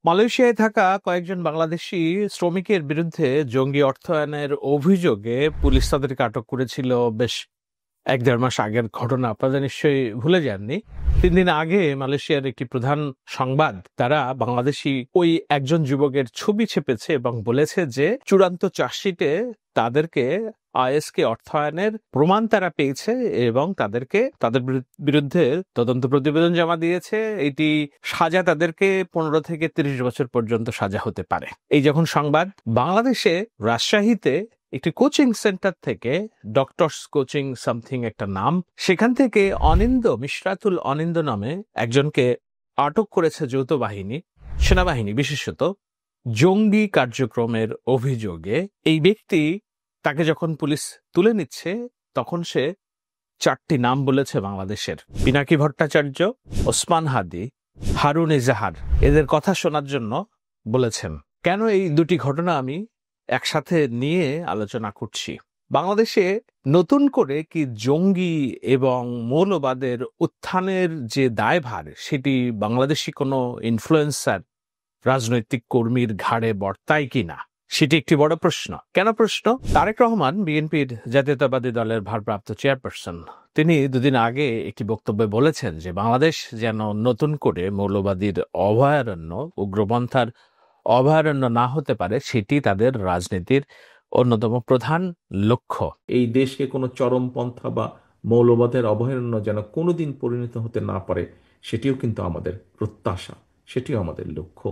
মালয়েশিয়ায় থাকা কয়েকজন বাংলাদেশি শ্রমিকের বিরুদ্ধে জঙ্গি অর্থায়নের অভিযোগে পুলিশ তাদেরকে আটক করেছিল বেশ ১-১.৫ মাস আগের ঘটনা। আপনারা নিশ্চয়ই ভুলে যাননি। ৩ দিন আগে মালয়েশিয়ার একটি প্রধান সংবাদ তারা বাংলাদেশি ওই একজন যুবকের ছবি ছেপেছে এবং বলেছে যে চূড়ান্ত চার্জশিটে তাদেরকে আইএসকে অর্থায়নের প্রমাণ তারা পেয়েছে এবং তাদের বিরুদ্ধে তদন্ত প্রতিবেদন জমা দিয়েছে। এটি সাজা তাদেরকে ১৫ থেকে ৩০ বছর পর্যন্ত সাজা হতে পারে। এই যখন সংবাদ, বাংলাদেশে রাজশাহীতে একটি কোচিং সেন্টার থেকে ডক্টরস কোচিং সামথিং একটা নাম, সেখান থেকে মিশরাতুল অনিন্দ নামে একজনকে আটক করেছে যৌথ বাহিনী, সেনাবাহিনী বিশেষত, জঙ্গি কার্যক্রমের অভিযোগে। এই ব্যক্তি, তাকে যখন পুলিশ তুলে নিচ্ছে তখন সে ৪টি নাম বলেছে বাংলাদেশের: পিনাকি ভট্টাচার্য, ওসমান হাদি, হারুন ইজাহার। এদের কথা শোনার জন্য বলেছেন। কেন এই দুটি ঘটনা আমি একসাথে নিয়ে আলোচনা করছি? বাংলাদেশে নতুন করে কি জঙ্গি এবং মৌলবাদের উত্থানের যে দায়ভার, সেটি বাংলাদেশি কোনো ইনফ্লুয়েন্সার, রাজনৈতিক কর্মীর ঘাড়ে বর্তায় কিনা, সেটি একটি বড় প্রশ্ন। কেন প্রশ্ন? তারেক রহমান, বিএনপির জাতীয়তাবাদী দলের ভারপ্রাপ্ত চেয়ারপারসন, তিনি দুদিন আগে একটি বক্তব্যে বলেছেন যে বাংলাদেশ যেন নতুন করে মৌলবাদীর অভয়ারণ্য, উগ্রপন্থার অভয়ারণ্য না হতে পারে, সেটি তাদের রাজনীতির অন্যতম প্রধান লক্ষ্য। এই দেশকে কোনো চরমপন্থা বা মৌলবাদের অভয়ারণ্য যেন কোনোদিন পরিণত হতে না পারে, সেটিও কিন্তু আমাদের প্রত্যাশা, সেটিও আমাদের লক্ষ্য।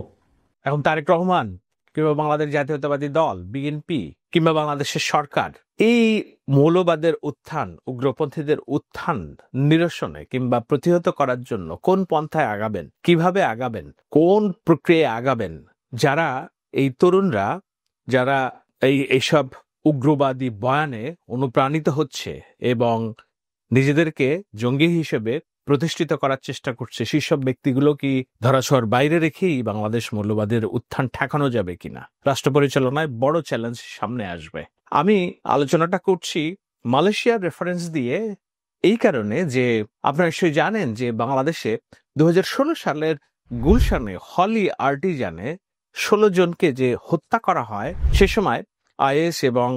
এখন তারেক রহমান কিংবা বাংলাদেশ জাতীয়তাবাদী দল, বিএনপি, কিংবা বাংলাদেশের সরকার এই মৌলবাদের উত্থান, উগ্রপন্থীদের উত্থান নিরসনে কিংবা প্রতিহত করার জন্য কোন পন্থায় আগাবেন, কিভাবে আগাবেন, কোন প্রক্রিয়ায় আগাবেন? যারা এই তরুণরা, যারা এইসব উগ্রবাদী বয়ানে অনুপ্রাণিত হচ্ছে এবং নিজেদেরকে জঙ্গি হিসেবে প্রতিষ্ঠিত করার চেষ্টা করছে, সেই সব ব্যক্তিগুলো কি ধরাছোঁয়ার বাইরে রেখেই বাংলাদেশ মৌলবাদের উত্থান ঠেকানো যাবে কিনা? রাষ্ট্র পরিচালনায় বড় চ্যালেঞ্জ সামনে আসবে। আমি আলোচনাটা করছি মালয়েশিয়ার রেফারেন্স দিয়ে এই কারণে যে আপনারা নিশ্চয়ই জানেন যে বাংলাদেশে ২০১৬ সালের গুলশানে হলি আর্টিজানে ১৬ জনকে যে হত্যা করা হয়, সে সময় আইএস এবং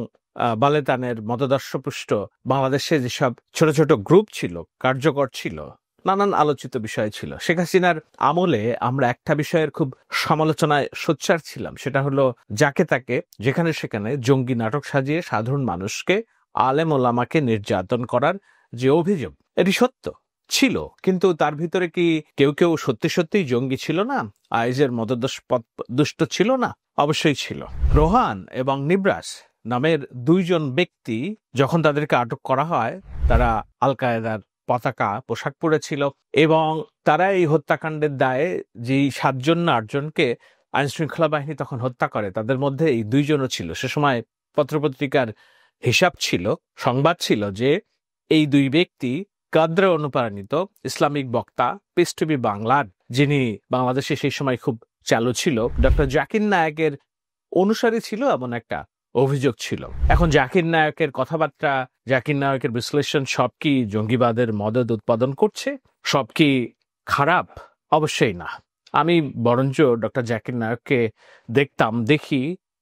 বালেতানের মতাদর্শপুষ্ট বাংলাদেশে যেসব ছোট ছোট গ্রুপ ছিল, কার্যকর ছিল, নানান আলোচিত বিষয় ছিল। শেখ হাসিনার আমলে আমরা একটা বিষয়ের খুব সমালোচনায় সোচ্চার ছিলাম, সেটা হলো যাকে তাকে যেখানে সেখানে জঙ্গি নাটক সাজিয়ে সাধারণ মানুষকে, আলেম ওলামাকে নির্যাতন করার যে অভিযোগ, এটি সত্য ছিল, কিন্তু তার ভিতরে কি কেউ কেউ সত্যি সত্যিই জঙ্গি ছিল না? আইএসের মতদুষ্ট ছিল না? অবশ্যই ছিল। রোহান এবং নিব্রাস নামের ২ জন ব্যক্তি, যখন তাদেরকে আটক করা হয়, তারা আল কায়েদার পতাকা পোশাক পরেছিল এবং তারা এই হত্যাকাণ্ডের দায়ে যেই ৭ জন না ৮ জনকে আইন শৃঙ্খলা বাহিনী তখন হত্যা করে, তাদের মধ্যে এই ২ জনও ছিল। সে সময় পত্রপত্রিকার হিসাব ছিল, সংবাদ ছিল যে এই ২ ব্যক্তি কাদ্রে অনুপ্রাণিত ইসলামিক বক্তা, পিস টিভি বাংলার, যিনি বাংলাদেশে সেই সময় খুব চালু ছিল, ডক্টর জাকির নায়েকের অনুসারী ছিল, এমন একটা অভিযোগ ছিল। এখন জাকির নায়কের কথাবার্তা, জাকির নায়কের বিশ্লেষণ সব কি জঙ্গিবাদের মদদ উৎপাদন করছে? সব কি খারাপ? অবশ্যই না। আমি বরঞ্চ ডক্টর জাকির নায়ককে দেখি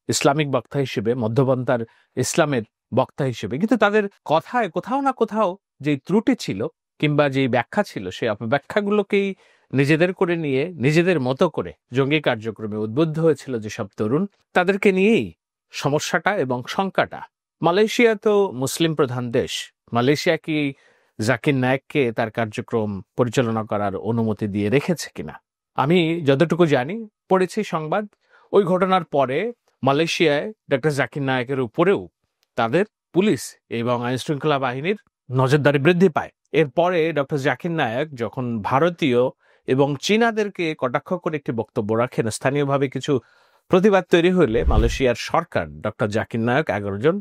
ইসলামিক বক্তা হিসেবে, মধ্যপন্থার ইসলামের বক্তা হিসেবে, কিন্তু তাদের কথায় কোথাও না কোথাও যে ত্রুটি ছিল কিংবা যে ব্যাখ্যা ছিল, সেই অপব্যাখ্যাগুলোকেই নিজেদের করে নিয়ে নিজেদের মতো করে জঙ্গি কার্যক্রমে উদ্বুদ্ধ হয়েছিল যেসব তরুণ, তাদেরকে নিয়েই সমস্যাটা এবং শঙ্কাটা। মালয়েশিয়া তো মুসলিম প্রধান দেশ। মালয়েশিয়া কি জাকির নায়েককে তার কার্যক্রম পরিচালনা করার অনুমতি দিয়ে রেখেছে কিনা? আমি যতটুকু জানি, পড়েছি সংবাদ, ওই ঘটনার পরে মালয়েশিয়ায় ডক্টর জাকির নায়েকের উপরেও তাদের পুলিশ এবং আইন শৃঙ্খলা বাহিনীর নজরদারি বৃদ্ধি পায়। এরপরে ডক্টর জাকির নায়েক যখন ভারতীয় এবং চীনাদেরকে কটাক্ষ করে একটি বক্তব্য রাখেন, স্থানীয়ভাবে কিছু প্রতিবাদ তৈরি হলে মালয়েশিয়ার সরকার ডক্টর জাকির নায়েক ১১ জন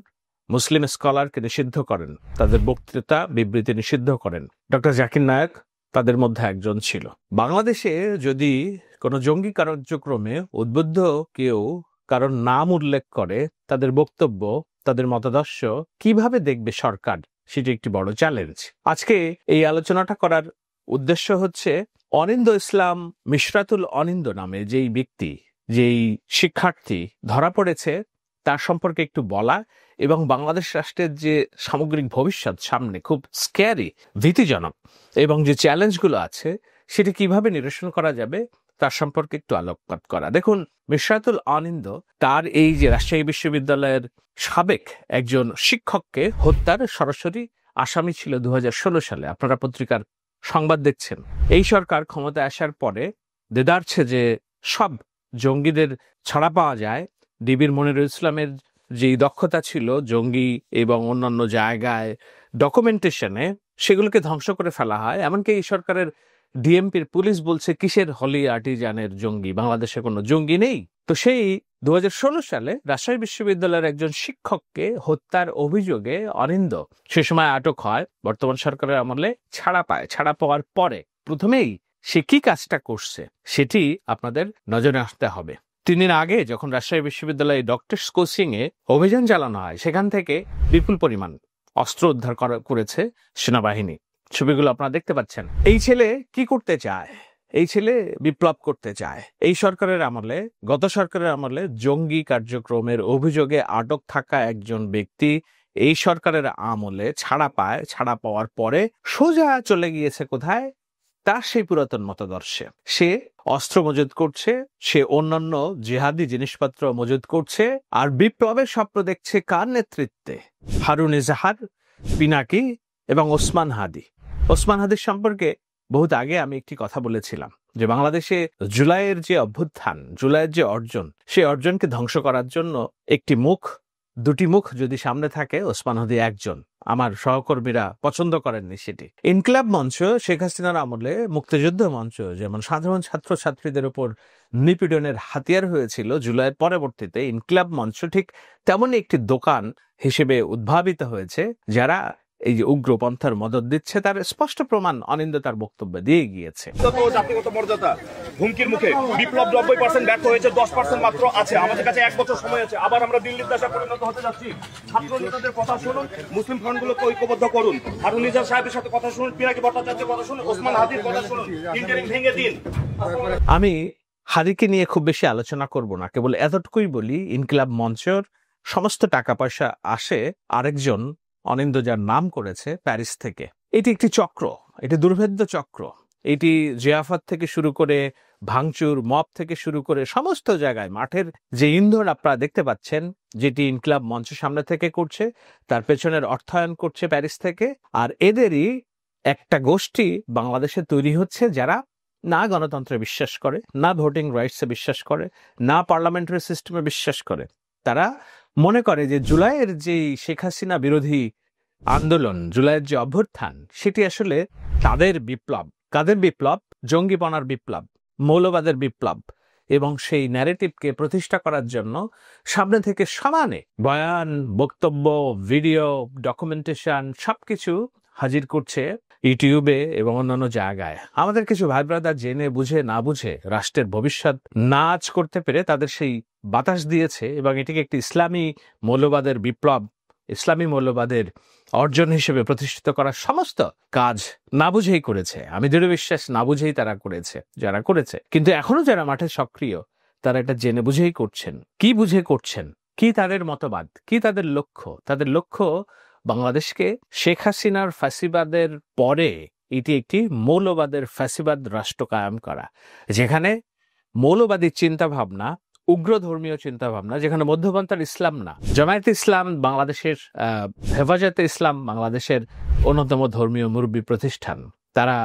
মুসলিম স্কলারকে নিষিদ্ধ করেন, তাদের বক্তৃতা বিবৃতি নিষিদ্ধ করেন। ডক্টর জাকির নায়েক তাদের মধ্যে একজন ছিল। বাংলাদেশে যদি কোনো জঙ্গি কার্যক্রমে উদ্বুদ্ধ কেউ কারণ নাম উল্লেখ করে, তাদের বক্তব্য, তাদের মতাদর্শ কিভাবে দেখবে সরকার, সেটি একটি বড় চ্যালেঞ্জ। আজকে এই আলোচনাটা করার উদ্দেশ্য হচ্ছে অনিন্দ ইসলাম মিশরাতুল অনিন্দ নামে যেই ব্যক্তি, যেই শিক্ষার্থী ধরা পড়েছে, তার সম্পর্কে একটু বলা এবং বাংলাদেশ রাষ্ট্রের যে সামগ্রিক ভবিষ্যৎ সামনে খুব স্ক্যারি, ভীতিজনক, এবং যে চ্যালেঞ্জগুলো আছে সেটি কিভাবে নিরসন করা যাবে তার সম্পর্কে একটু আলোকপাত করা। দেখুন, মিশরাতুল অনিন্দ তার এই যে রাজশাহী বিশ্ববিদ্যালয়ের সাবেক একজন শিক্ষককে হত্যার সরাসরি আসামি ছিল 2016 সালে। আপনারা পত্রিকার সংবাদ দেখছেন। এই সরকার ক্ষমতায় আসার পরে দেদারছে যে সব জঙ্গিদের ছাড়া পাওয়া যায়। ডিবির মনিরুল ইসলামের যেই দক্ষতা ছিল জঙ্গি এবং অন্যান্য জায়গায় ডকুমেন্টেশনে, সেগুলোকে ধ্বংস করে ফেলা হয়। এমনকি এই সরকারের ডিএমপির পুলিশ বলছে কিসের হলি আর্টিজানের জঙ্গি, বাংলাদেশে কোনো জঙ্গি নেই। তো সেই 2016 সালে রাজশাহী বিশ্ববিদ্যালয়ের একজন শিক্ষককে হত্যার অভিযোগে অনিন্দ সে সময় আটক হয়, বর্তমান সরকারের আমলে ছাড়া পায়। ছাড়া পাওয়ার পরে প্রথমেই সে কি কাজটা করছে সেটি আপনাদের নজরে আসতে হবে। 3 দিন আগে যখন রাজশাহী বিশ্ববিদ্যালয়ে ডক্টরস কোচিং এ অভিযান চালানো হয়, সেখান থেকে বিপুল পরিমাণ অস্ত্র উদ্ধার করেছে সেনাবাহিনী। ছবিগুলো আপনারা দেখতে পাচ্ছেন। এই ছেলে কি করতে চায়? এই ছেলে বিপ্লব করতে চায়। এই সরকারের আমলে, গত সরকারের আমলে জঙ্গি কার্যক্রমের অভিযোগে আটক থাকা একজন ব্যক্তি এই সরকারের আমলে ছাড়া পায়। ছাড়া পাওয়ার পরে সোজা চলে গিয়েছে কোথায়? তার সেই পুরাতন মতাদর্শে। সে অস্ত্র মজুদ করছে, সে অন্যান্য জিহাদি জিনিসপত্র মজুদ করছে, আর বিপ্লবের স্বপ্ন দেখছে কার নেতৃত্বে? হারুন এজাহার, পিনাকি এবং ওসমান হাদি। ওসমান হাদির সম্পর্কে বহুত আগে আমি একটি কথা বলেছিলাম যে বাংলাদেশে জুলাইয়ের যে অভ্যুত্থান, জুলাইয়ের যে অর্জন, সেই অর্জনকে ধ্বংস করার জন্য একটি মুখ, দুটি মুখ যদি সামনে থাকে, ওসমান হাদি একজন। আমার সহকর্মীরা পছন্দ করেননি সেটি। ইনকিলাব মঞ্চ শেখ হাসিনার আমলে, মুক্তিযুদ্ধ মঞ্চ যেমন সাধারণ ছাত্রছাত্রীদের উপর নিপীড়নের হাতিয়ার হয়েছিল জুলাইয়ের পরবর্তীতে, ইনকিলাব মঞ্চ ঠিক তেমনই একটি দোকান হিসেবে উদ্ভাবিত হয়েছে। যারা এই যে উগ্রপন্থার মদত দিচ্ছে তার স্পষ্ট প্রমাণ অনিন্দ তার বক্তব্যে দিয়ে গিয়েছে। জাতিগত মর্যাদা হুমকির মুখে বিপ্লব 90% ব্যর্থ হয়েছে, 10% মাত্র আছে। আমাদের কাছে 1 বছর সময় আছে। আবার আমরা দিল্লির দেশে পরিণত হতে যাচ্ছি। ছাত্র নেতাদের কথা শুনুন, মুসলিম ফ্রন্টগুলোকে ঐক্যবদ্ধ করুন, হারুন ইজাহার সাহেবের সাথে কথা শুনুন, পিনাকি ভট্টাচার্যের কথা শুনুন, ওসমান হাদির কথা শুনুন, ইন্টারিম ভেঙে দিন। আমি হাদিকে নিয়ে খুব বেশি আলোচনা করব না, কেবল এতটুকুই বলি, ইনকিলাব মঞ্চের সমস্ত টাকা পয়সা আসে আরেকজন অনিন্দ যার নাম করেছে প্যারিস থেকে। এটি একটি চক্র, এটি দুর্ভেদ্য চক্র। এটি জিয়াফত থেকে শুরু করে ভাঙচুর, মব থেকে শুরু করে সমস্ত জায়গায় মাঠের যে ইন্ধন আপনারা দেখতে পাচ্ছেন, যেটি ইনকিলাব মঞ্চ সামনে থেকে করছে, তার পেছনের অর্থায়ন করছে প্যারিস থেকে। আর এদেরই একটা গোষ্ঠী বাংলাদেশে তৈরি হচ্ছে যারা না গণতন্ত্রে বিশ্বাস করে, না ভোটিং রাইটসে বিশ্বাস করে, না পার্লামেন্টারি সিস্টেমে বিশ্বাস করে। তারা মনে করে যে জুলাইয়ের যে শেখ হাসিনা বিরোধী আন্দোলন, জুলাইয়ের যে অভ্যুত্থান, সেটি আসলে তাদের বিপ্লব। কাদের বিপ্লব? জঙ্গিপনার বিপ্লব, মৌলবাদের বিপ্লব। এবং সেই ন্যারেটিভকে প্রতিষ্ঠা করার জন্য সামনে থেকে সমানে বয়ান, বক্তব্য, ভিডিও, ডকুমেন্টেশন সবকিছু হাজির করছে ইউটিউবে এবং অন্যান্য জায়গায়। আমাদের কিছু ভাই ব্রাদার জেনে বুঝে না বুঝে রাষ্ট্রের ভবিষ্যৎ নাচ করতে পেরে তাদের সেই বাতাস দিয়েছে এবং এটিকে একটি ইসলামী মৌলবাদের বিপ্লব, ইসলামী মৌলবাদের অর্জন হিসেবে প্রতিষ্ঠিত করার সমস্ত কাজ না বুঝেই করেছে। আমি দৃঢ় বিশ্বাস না বুঝেই তারা করেছে, যারা করেছে। কিন্তু এখনো যারা মাঠে সক্রিয়, তারা এটা জেনে বুঝেই করছেন। কি বুঝে করছেন? কি তাদের মতবাদ? কি তাদের লক্ষ্য? তাদের লক্ষ্য বাংলাদেশকে শেখ হাসিনার ফ্যাসিবাদের পরে এটি একটি মৌলবাদের ফ্যাসিবাদ রাষ্ট্র কায়েম করা, যেখানে মৌলবাদী চিন্তা ভাবনা, উগ্র ধর্মীয় চিন্তা ভাবনা, যেখানে মধ্যপন্থার ইসলাম না। জামায়াতে ইসলাম বাংলাদেশের, হেফাজতে ইসলাম বাংলাদেশের অন্যতম ধর্মীয় মুরব্বী প্রতিষ্ঠান। তারা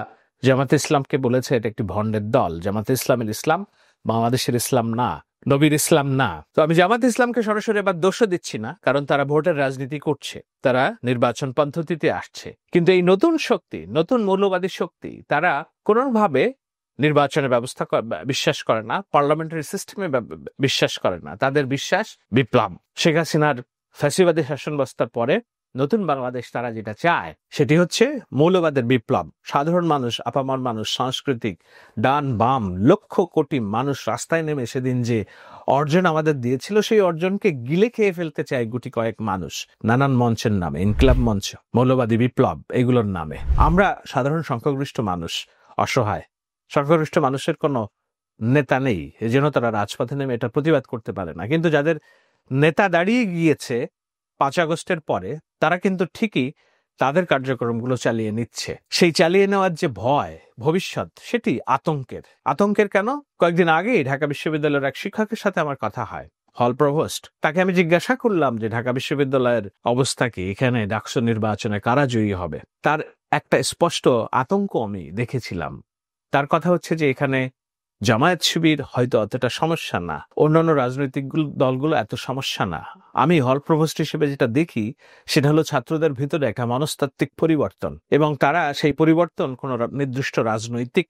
জামায়াতে ইসলামকে বলেছে এটা একটি ভণ্ডের দল। জামায়াতে ইসলামের ইসলাম বাংলাদেশের ইসলাম না, নবীর ইসলাম না। তো আমি জামায়াতে ইসলামকে সরাসরি এবার দোষও দিচ্ছি না, কারণ তারা ভোটের রাজনীতি করছে, তারা নির্বাচন পদ্ধতিতে আসছে। কিন্তু এই নতুন শক্তি, নতুন মৌলবাদী শক্তি, তারা কোনোভাবে নির্বাচনের ব্যবস্থা বিশ্বাস করে না, পার্লামেন্টারি সিস্টেমে বিশ্বাস করে না। তাদের বিশ্বাস বিপ্লব। শেখ হাসিনার ফ্যাসিবাদী শাসন ব্যবস্থার পরে নতুন বাংলাদেশ তারা যেটা চায় সেটি হচ্ছে মৌলবাদের বিপ্লব। সাধারণ মানুষ, আপামর মানুষ, সাংস্কৃতিক ডান বাম লক্ষ কোটি মানুষ রাস্তায় নেমে সেদিন যে অর্জন আমাদের দিয়েছিল, সেই অর্জনকে গিলে খেয়ে ফেলতে চায় গুটি কয়েক মানুষ নানান মঞ্চের নামে, ইনকিলাব মঞ্চ, মৌলবাদী বিপ্লব, এগুলোর নামে। আমরা সাধারণ সংখ্যাগরিষ্ঠ মানুষ অসহায়, সংখ্যাগরিষ্ঠ মানুষের কোনো নেতা নেই, এজন্য তারা রাজপথে নেমে এটা প্রতিবাদ করতে পারে না। কিন্তু যাদের নেতা দাঁড়িয়ে গিয়েছে 5 আগস্টের পরে, তারা কিন্তু ঠিকই তাদের কার্যক্রমগুলো চালিয়ে নিচ্ছে। সেই চালিয়ে নেওয়ার যে ভয় ভবিষ্যৎ, সেটি আতঙ্কের কেন? কয়েকদিন আগেই ঢাকা বিশ্ববিদ্যালয়ের এক শিক্ষকের সাথে আমার কথা হয়, হল প্রভোস্ট। তাকে আমি জিজ্ঞাসা করলাম যে ঢাকা বিশ্ববিদ্যালয়ের অবস্থা কি, এখানে ডাকসু নির্বাচনে কারা জয়ী হবে। তার একটা স্পষ্ট আতঙ্ক আমি দেখেছিলাম। তার কথা হচ্ছে যে এখানে জামায়াত শিবির হয়তো অতটা সমস্যা না, অন্যান্য রাজনৈতিক দলগুলো এত সমস্যা না। আমি হল প্রভোস্ট হিসেবে যেটা দেখি সেটা হলো ছাত্রদের ভিতরে একটা মনস্তাত্ত্বিক পরিবর্তন, এবং তারা সেই পরিবর্তন কোন নির্দিষ্ট রাজনৈতিক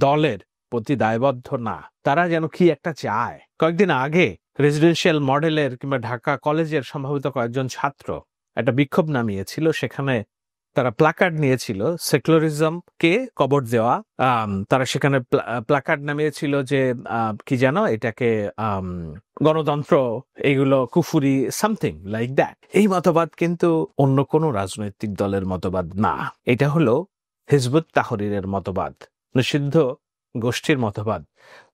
দলের প্রতি দায়বদ্ধ না। তারা যেন কি একটা চায়। কয়েকদিন আগে রেসিডেন্সিয়াল মডেলের কিংবা ঢাকা কলেজের সম্ভবত কয়েকজন ছাত্র একটা বিক্ষোভ নামিয়েছিল। সেখানে তারা প্ল্যাকার্ড নিয়েছিল সেকুলারিজমকে কবর দেওয়া। তারা সেখানে প্ল্যাকার্ড নামিয়েছিল যে কি জানো, এটাকে গণতন্ত্র, এগুলো কুফুরি, সামথিং লাইক দ্যাট। এই মতবাদ কিন্তু অন্য কোনো রাজনৈতিক দলের মতবাদ না। এটা হলো হিজবুত তাহরীরের মতবাদ, নিষিদ্ধ গোষ্ঠীর মতবাদ,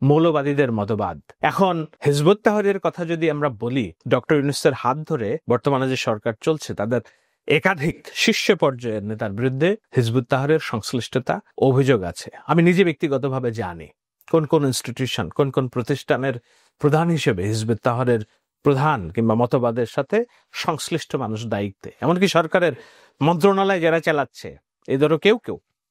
মৌলবাদীদের মতবাদ। এখন হিজবুত তাহরীরের কথা যদি আমরা বলি, ডক্টর ইউনূসের হাত ধরে বর্তমানে যে সরকার চলছে, তাদের একাধিক শীর্ষ পর্যায়ের নেতার বিরুদ্ধে হিজবুত তাহরীরের সংশ্লিষ্টতা অভিযোগ আছে। আমি নিজে ব্যক্তিগতভাবে জানি কোন কোন ইনস্টিটিউশন, কোন কোন প্রতিষ্ঠানের প্রধান হিসেবে হিজবুত তাহরীরের প্রধান কিংবা মতবাদের সাথে সংশ্লিষ্ট মানুষ দায়িত্বে। এমনকি সরকারের মন্ত্রণালয় যারা চালাচ্ছে, এদেরও কেউ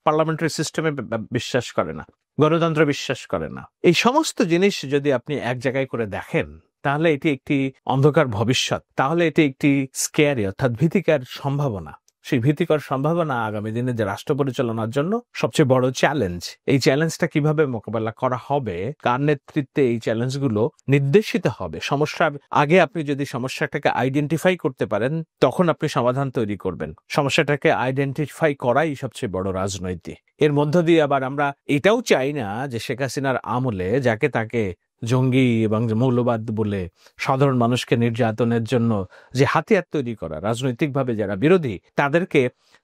পার্লামেন্টারি সিস্টেমে বিশ্বাস করে না, গণতন্ত্র বিশ্বাস করে না। এই সমস্ত জিনিস যদি আপনি এক জায়গায় করে দেখেন, তাহলে এটি একটি অন্ধকার ভবিষ্যৎ, তাহলে এটি একটি স্কেয়ারি অর্থাৎ ভীতিকর সম্ভাবনা। সেই ভীতিকর সম্ভাবনা আগামী দিনে যে রাষ্ট্র পরিচালনার জন্য সবচেয়ে বড় চ্যালেঞ্জ। এই চ্যালেঞ্জটা কিভাবে মোকাবেলা করা হবে, কার নেতৃত্বে এই চ্যালেঞ্জগুলো নির্দেশিত হবে। সমস্যার আগে আপনি যদি সমস্যাটাকে আইডেন্টিফাই করতে পারেন, তখন আপনি সমাধান তৈরি করবেন। সমস্যাটাকে আইডেন্টিফাই করাই সবচেয়ে বড় রাজনীতি। এর মধ্য দিয়ে আবার আমরা এটাও চাই না যে শেখ হাসিনার আমলে যাকে তাকে জঙ্গি এবং মৌলবাদ বলে সাধারণ মানুষকে নির্যাতনের জন্য যে হাতিয়ার তৈরি করা, রাজনৈতিকভাবে যারা বিরোধী তাদেরকে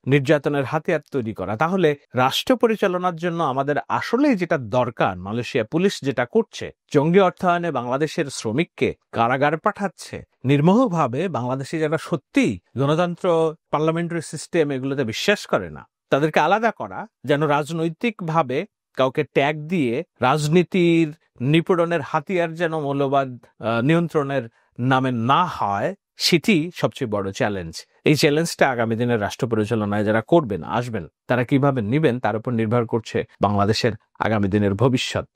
নির্যাতনের হাতিয়ার তৈরি করা। তাহলে রাষ্ট্র পরিচালনার জন্য আমাদের আসলেই যেটা দরকার, মালয়েশিয়া পুলিশ যেটা করছে, জঙ্গি অর্থায়নে বাংলাদেশের শ্রমিককে কারাগারে পাঠাচ্ছে, নির্মোহভাবে বাংলাদেশে যারা সত্যি গণতন্ত্র, পার্লামেন্টারি সিস্টেম এগুলোতে বিশ্বাস করে না, তাদেরকে আলাদা করা, যেন রাজনৈতিকভাবে কাউকে ট্যাগ দিয়ে রাজনীতির নিপীড়নের হাতিয়ার যেন মৌলবাদ নিয়ন্ত্রণের নামে না হয়, সেটি সবচেয়ে বড় চ্যালেঞ্জ। এই চ্যালেঞ্জটা আগামী দিনের রাষ্ট্র পরিচালনায় যারা করবেন, আসবেন, তারা কিভাবে নিবেন তার উপর নির্ভর করছে বাংলাদেশের আগামী দিনের ভবিষ্যৎ।